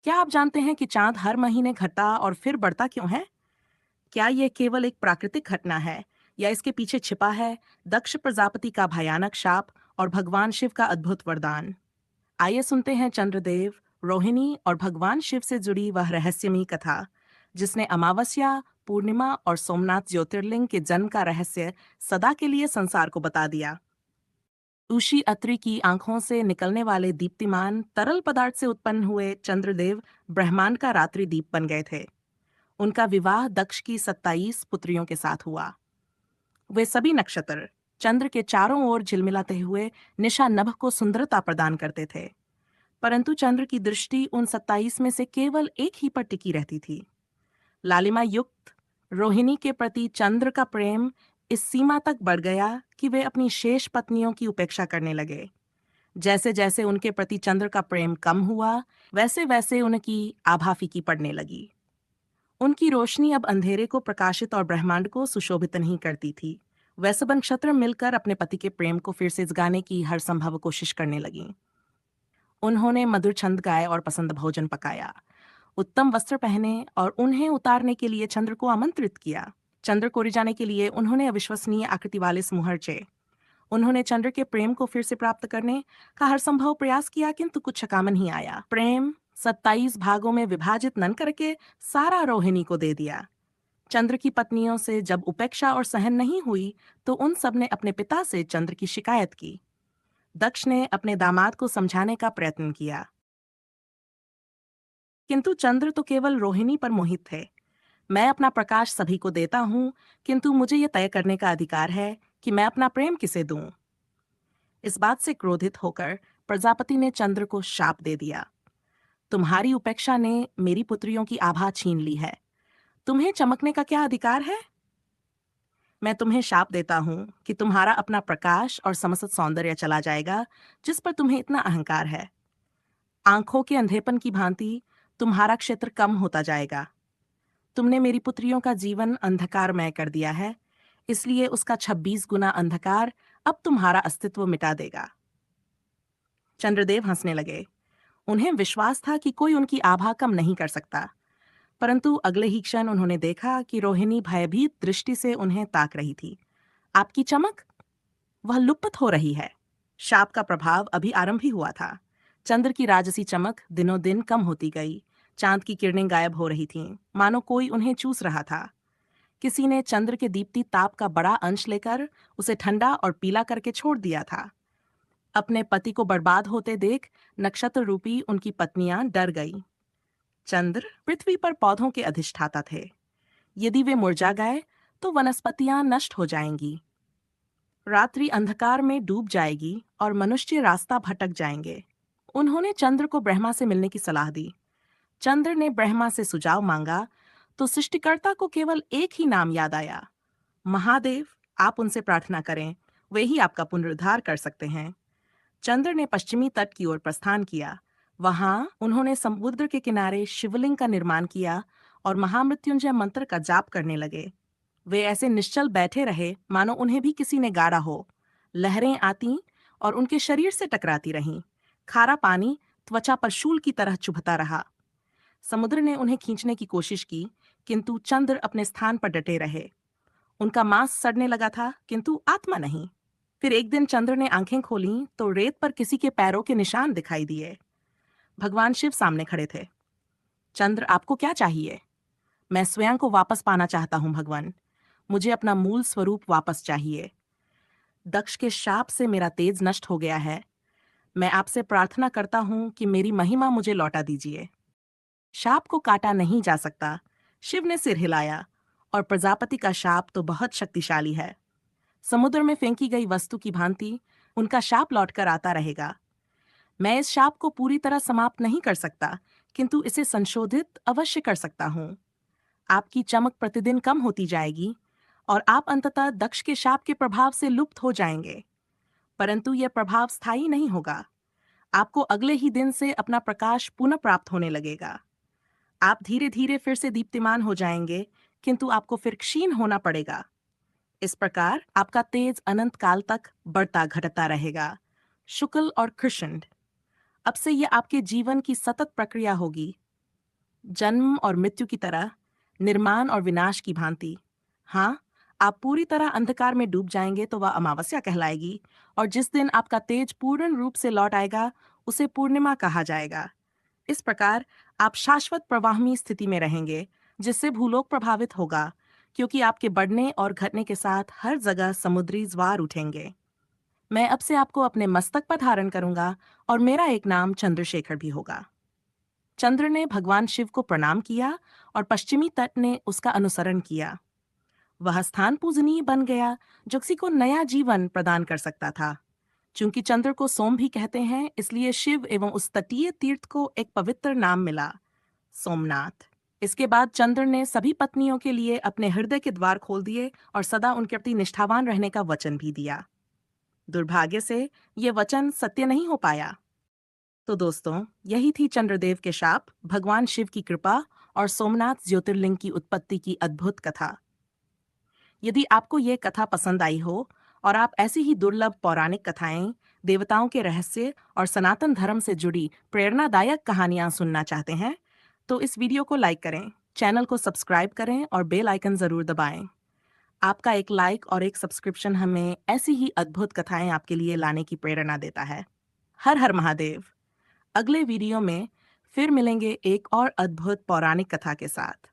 क्या आप जानते हैं कि चांद हर महीने घटता और फिर बढ़ता क्यों है? क्या ये केवल एक प्राकृतिक घटना है या इसके पीछे छिपा है दक्ष प्रजापति का भयानक शाप और भगवान शिव का अद्भुत वरदान? आइए सुनते हैं चंद्रदेव, रोहिणी और भगवान शिव से जुड़ी वह रहस्यमयी कथा, जिसने अमावस्या, पूर्णिमा और सोमनाथ ज्योतिर्लिंग के जन्म का रहस्य सदा के लिए संसार को बता दिया। ऋषि अत्रि की आंखों से निकलने वाले दीप्तिमान तरल पदार्थ से उत्पन्न हुए चंद्रदेव ब्रह्मांड का रात्रि दीप बन गए थे। उनका विवाह दक्ष की 27 पुत्रियों के साथ हुआ। वे सभी नक्षत्र चंद्र के चारों ओर झिलमिलाते हुए निशा नभ को सुंदरता प्रदान करते थे, परंतु चंद्र की दृष्टि उन 27 में से केवल एक ही पर टिकी रहती थी। लालिमा युक्त रोहिणी के प्रति चंद्र का प्रेम इस सीमा तक बढ़ गया कि वे अपनी शेष पत्नियों की उपेक्षा करने लगे। जैसे जैसे उनके प्रति चंद्र का प्रेम कम हुआ, वैसे वैसे उनकी आभा फीकी पड़ने लगी। उनकी रोशनी अब अंधेरे को प्रकाशित और ब्रह्मांड को सुशोभित नहीं करती थी। वह सब नक्षत्र मिलकर अपने पति के प्रेम को फिर से जगाने की हर संभव कोशिश करने लगीं। उन्होंने मधुर छंद गाए और पसंद भोजन पकाया, उत्तम वस्त्र पहने और उन्हें उतारने के लिए चंद्र को आमंत्रित किया। चंद्र को रिझाने के लिए उन्होंने अविश्वसनीय आकृति वाले समूह रचे। उन्होंने चंद्र के प्रेम को फिर से प्राप्त करने का हर संभव प्रयास किया, किंतु कुछ काम नहीं आया। प्रेम 27 भागों में विभाजित न करके सारा रोहिणी को दे दिया। चंद्र की पत्नियों से जब उपेक्षा और सहन नहीं हुई, तो उन सब ने अपने पिता से चंद्र की शिकायत की। दक्ष ने अपने दामाद को समझाने का प्रयत्न किया, किंतु चंद्र तो केवल रोहिणी पर मोहित थे। मैं अपना प्रकाश सभी को देता हूँ, किंतु मुझे यह तय करने का अधिकार है कि मैं अपना प्रेम किसे दूं। इस बात से क्रोधित होकर प्रजापति ने चंद्र को शाप दे दिया। तुम्हारी उपेक्षा ने मेरी पुत्रियों की आभा छीन ली है। तुम्हें चमकने का क्या अधिकार है? मैं तुम्हें शाप देता हूं कि तुम्हारा अपना प्रकाश और समस्त सौंदर्य चला जाएगा, जिस पर तुम्हें इतना अहंकार है। आंखों के अंधेपन की भांति तुम्हारा क्षेत्र कम होता जाएगा। तुमने मेरी पुत्रियों का जीवन अंधकारमय कर दिया है, इसलिए उसका 26 गुना अंधकार अब तुम्हारा अस्तित्व मिटा देगा। चंद्रदेव हंसने लगे। उन्हें विश्वास था कि कोई उनकी आभा कम नहीं कर सकता, परंतु अगले ही क्षण उन्होंने देखा कि रोहिणी भयभीत दृष्टि से उन्हें ताक रही थी। आपकी चमक, वह लुप्त हो रही है। शाप का प्रभाव अभी आरंभ ही हुआ था। चंद्र की राजसी चमक दिनों दिन कम होती गई। चांद की किरणें गायब हो रही थीं, मानो कोई उन्हें चूस रहा था। किसी ने चंद्र के दीप्ति ताप का बड़ा अंश लेकर उसे ठंडा और पीला करके छोड़ दिया था। अपने पति को बर्बाद होते देख नक्षत्र रूपी उनकी पत्नियां डर गईं। चंद्र पृथ्वी पर पौधों के अधिष्ठाता थे। यदि वे मुरझा गए तो वनस्पतियां नष्ट हो जाएंगी। रात्रि अंधकार में डूब जाएगी और मनुष्य रास्ता भटक जाएंगे। उन्होंने चंद्र को ब्रह्मा से मिलने की सलाह दी। चंद्र ने ब्रह्मा से सुझाव मांगा तो सृष्टिकर्ता को केवल एक ही नाम याद आया, महादेव। आप उनसे प्रार्थना करें, वे ही आपका पुनरुद्धार कर सकते हैं। चंद्र ने पश्चिमी तट की ओर प्रस्थान किया। वहां उन्होंने समुद्र के किनारे शिवलिंग का निर्माण किया और महामृत्युंजय मंत्र का जाप करने लगे। वे ऐसे निश्चल बैठे रहे मानो उन्हें भी किसी ने गाड़ा हो। लहरें आती और उनके शरीर से टकराती रहीं। खारा पानी त्वचा पर शूल की तरह चुभता रहा। समुद्र ने उन्हें खींचने की कोशिश की, किंतु चंद्र अपने स्थान पर डटे रहे। उनका मांस सड़ने लगा था, किंतु आत्मा नहीं। फिर एक दिन चंद्र ने आंखें खोलीं तो रेत पर किसी के पैरों के निशान दिखाई दिए। भगवान शिव सामने खड़े थे। चंद्र, आपको क्या चाहिए? मैं स्वयं को वापस पाना चाहता हूं भगवान। मुझे अपना मूल स्वरूप वापस चाहिए। दक्ष के शाप से मेरा तेज नष्ट हो गया है। मैं आपसे प्रार्थना करता हूं कि मेरी महिमा मुझे लौटा दीजिए। शाप को काटा नहीं जा सकता। शिव ने सिर हिलाया, और प्रजापति का शाप तो बहुत शक्तिशाली है। समुद्र में फेंकी गई वस्तु की भांति उनका शाप लौटकर आता रहेगा। मैं इस शाप को पूरी तरह समाप्त नहीं कर सकता, किंतु इसे संशोधित अवश्य कर सकता हूं। आपकी चमक प्रतिदिन कम होती जाएगी और आप अंततः दक्ष के शाप के प्रभाव से लुप्त हो जाएंगे। परंतु यह प्रभाव स्थायी नहीं होगा। आपको अगले ही दिन से अपना प्रकाश पुनः प्राप्त होने लगेगा। आप धीरे धीरे फिर से दीप्तिमान हो जाएंगे, किंतु आपको फिर क्षीण होना पड़ेगा। इस प्रकार आपका तेज अनंत काल तक बढ़ता घटता रहेगा। शुक्ल और कृष्ण, अब से यह आपके जीवन की सतत प्रक्रिया होगी। जन्म और मृत्यु की तरह, निर्माण और विनाश की भांति। हाँ, आप पूरी तरह अंधकार में डूब जाएंगे तो वह अमावस्या कहलाएगी, और जिस दिन आपका तेज पूर्ण रूप से लौट आएगा उसे पूर्णिमा कहा जाएगा। इस प्रकार आप शाश्वत प्रवाहमी स्थिति में रहेंगे, जिससे भूलोक प्रभावित होगा, क्योंकि आपके बढ़ने और घटने के साथ हर जगह समुद्री ज्वार उठेंगे। मैं अब से आपको अपने मस्तक पर धारण करूंगा, और मेरा एक नाम चंद्रशेखर भी होगा। चंद्र ने भगवान शिव को प्रणाम किया और पश्चिमी तट ने उसका अनुसरण किया। वह स्थान पूजनीय बन गया जो किसी को नया जीवन प्रदान कर सकता था। चूंकि चंद्र को सोम भी कहते हैं, इसलिए शिव एवं उस तटीय तीर्थ को एक पवित्र नाम मिला, सोमनाथ। इसके बाद चंद्र ने सभी पत्नियों के लिए अपने हृदय के द्वार खोल दिए और सदा उनके प्रति निष्ठावान रहने का वचन भी दिया। दुर्भाग्य से ये वचन सत्य नहीं हो पाया। तो दोस्तों, यही थी चंद्रदेव के शाप, भगवान शिव की कृपा और सोमनाथ ज्योतिर्लिंग की उत्पत्ति की अद्भुत कथा। यदि आपको ये कथा पसंद आई हो और आप ऐसी ही दुर्लभ पौराणिक कथाएं, देवताओं के रहस्य और सनातन धर्म से जुड़ी प्रेरणादायक कहानियां सुनना चाहते हैं, तो इस वीडियो को लाइक करें, चैनल को सब्सक्राइब करें और बेल आइकन जरूर दबाएं। आपका एक लाइक और एक सब्सक्रिप्शन हमें ऐसी ही अद्भुत कथाएं आपके लिए लाने की प्रेरणा देता है। हर हर महादेव। अगले वीडियो में फिर मिलेंगे एक और अद्भुत पौराणिक कथा के साथ।